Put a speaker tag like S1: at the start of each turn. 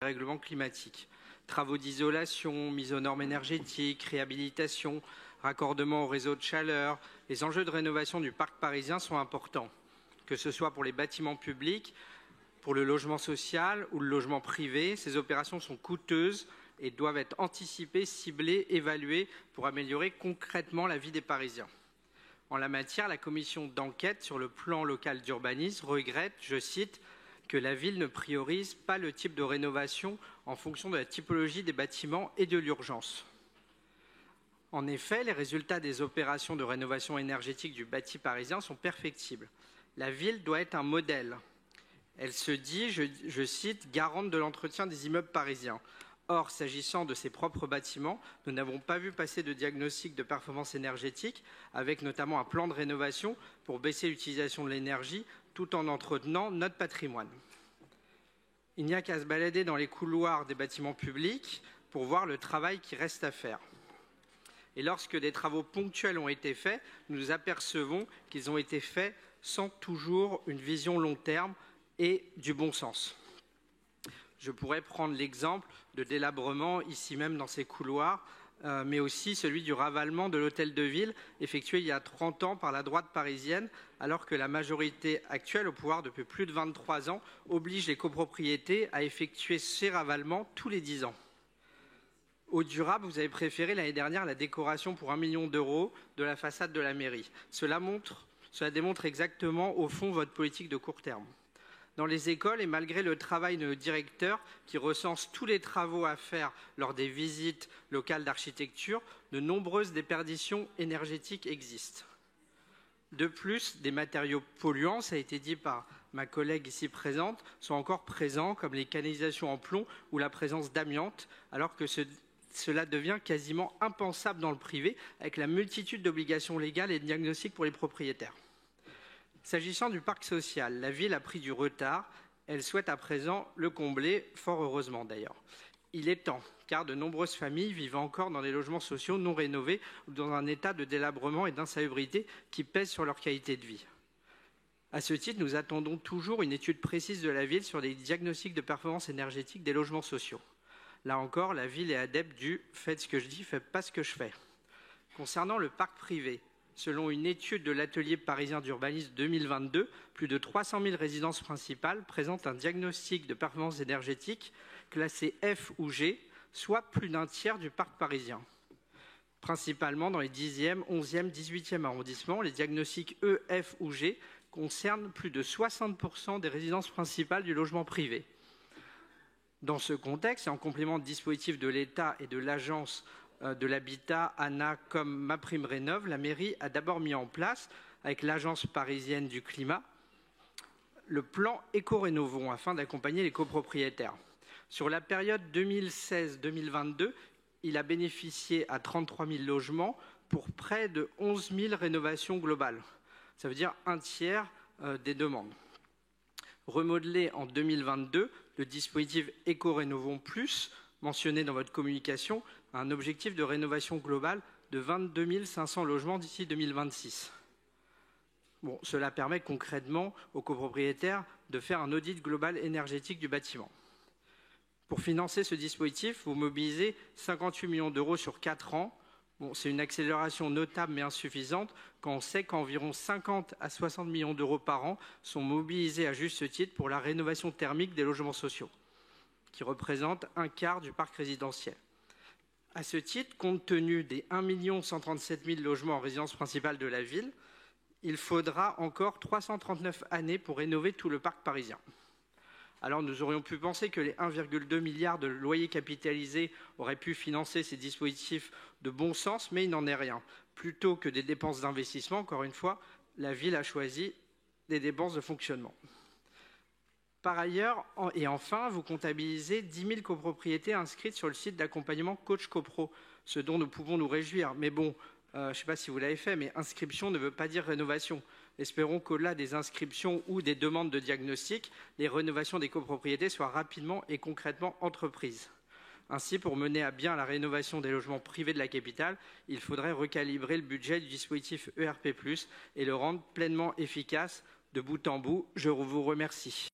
S1: règlement climatique. Travaux d'isolation, mise aux normes énergétiques, réhabilitation, raccordement au réseau de chaleur. Les enjeux de rénovation du parc parisien sont importants, que ce soit pour les bâtiments publics, pour le logement social ou le logement privé. Ces opérations sont coûteuses et doivent être anticipées, ciblées, évaluées pour améliorer concrètement la vie des Parisiens. En la matière, la commission d'enquête sur le plan local d'urbanisme regrette, je cite, que la ville ne priorise pas le type de rénovation en fonction de la typologie des bâtiments et de l'urgence. En effet, les résultats des opérations de rénovation énergétique du bâti parisien sont perfectibles. La ville doit être un modèle. Elle se dit, je cite, garante de l'entretien des immeubles parisiens. Or, s'agissant de ses propres bâtiments, nous n'avons pas vu passer de diagnostic de performance énergétique, avec notamment un plan de rénovation pour baisser l'utilisation de l'énergie tout en entretenant notre patrimoine. Il n'y a qu'à se balader dans les couloirs des bâtiments publics pour voir le travail qui reste à faire. Et lorsque des travaux ponctuels ont été faits, nous nous apercevons qu'ils ont été faits sans toujours une vision long terme et du bon sens. Je pourrais prendre l'exemple de délabrement ici même dans ces couloirs, mais aussi celui du ravalement de l'hôtel de ville effectué il y a 30 ans par la droite parisienne, alors que la majorité actuelle, au pouvoir depuis plus de 23 ans, oblige les copropriétés à effectuer ces ravalements tous les 10 ans. Au durable, vous avez préféré l'année dernière la décoration pour 1 million d'euros de la façade de la mairie. Cela démontre exactement, au fond, votre politique de court terme. Dans les écoles, et malgré le travail de nos directeurs qui recensent tous les travaux à faire lors des visites locales d'architecture, de nombreuses déperditions énergétiques existent. De plus, des matériaux polluants, ça a été dit par ma collègue ici présente, sont encore présents, comme les canalisations en plomb ou la présence d'amiante, alors que cela devient quasiment impensable dans le privé, avec la multitude d'obligations légales et de diagnostics pour les propriétaires. S'agissant du parc social, la ville a pris du retard. Elle souhaite à présent le combler, fort heureusement d'ailleurs. Il est temps, car de nombreuses familles vivent encore dans des logements sociaux non rénovés ou dans un état de délabrement et d'insalubrité qui pèse sur leur qualité de vie. À ce titre, nous attendons toujours une étude précise de la ville sur les diagnostics de performance énergétique des logements sociaux. Là encore, la ville est adepte du « faites ce que je dis, faites pas ce que je fais ». Concernant le parc privé, selon une étude de l'atelier parisien d'urbanisme 2022, plus de 300 000 résidences principales présentent un diagnostic de performance énergétique classé F ou G, soit plus d'un tiers du parc parisien. Principalement dans les 10e, 11e, 18e arrondissements, les diagnostics E, F ou G concernent plus de 60% des résidences principales du logement privé. Dans ce contexte, et en complément de dispositifs de l'État et de l'Agence de l'habitat, ANA, comme MaPrimeRénov', la mairie a d'abord mis en place, avec l'Agence parisienne du climat, le plan Éco-Rénovons afin d'accompagner les copropriétaires. Sur la période 2016-2022, il a bénéficié à 33 000 logements pour près de 11 000 rénovations globales. Ça veut dire un tiers des demandes. Remodelé en 2022, le dispositif Éco-Rénovons Plus, mentionné dans votre communication, a un objectif de rénovation globale de 22 500 logements d'ici 2026. Bon, cela permet concrètement aux copropriétaires de faire un audit global énergétique du bâtiment. Pour financer ce dispositif, vous mobilisez 58 millions d'euros sur 4 ans. Bon, c'est une accélération notable mais insuffisante quand on sait qu'environ 50 à 60 millions d'euros par an sont mobilisés à juste titre pour la rénovation thermique des logements sociaux, qui représente un quart du parc résidentiel. À ce titre, compte tenu des 1 137 000 logements en résidence principale de la ville, il faudra encore 339 années pour rénover tout le parc parisien. Alors nous aurions pu penser que les 1,2 milliard de loyers capitalisés auraient pu financer ces dispositifs de bon sens, mais il n'en est rien. Plutôt que des dépenses d'investissement, encore une fois, la ville a choisi des dépenses de fonctionnement. Par ailleurs, et enfin, vous comptabilisez 10 000 copropriétés inscrites sur le site d'accompagnement Coach Copro, ce dont nous pouvons nous réjouir. Mais bon, je ne sais pas si vous l'avez fait, mais inscription ne veut pas dire rénovation. Espérons qu'au-delà des inscriptions ou des demandes de diagnostic, les rénovations des copropriétés soient rapidement et concrètement entreprises. Ainsi, pour mener à bien la rénovation des logements privés de la capitale, il faudrait recalibrer le budget du dispositif ERP+, et le rendre pleinement efficace de bout en bout. Je vous remercie.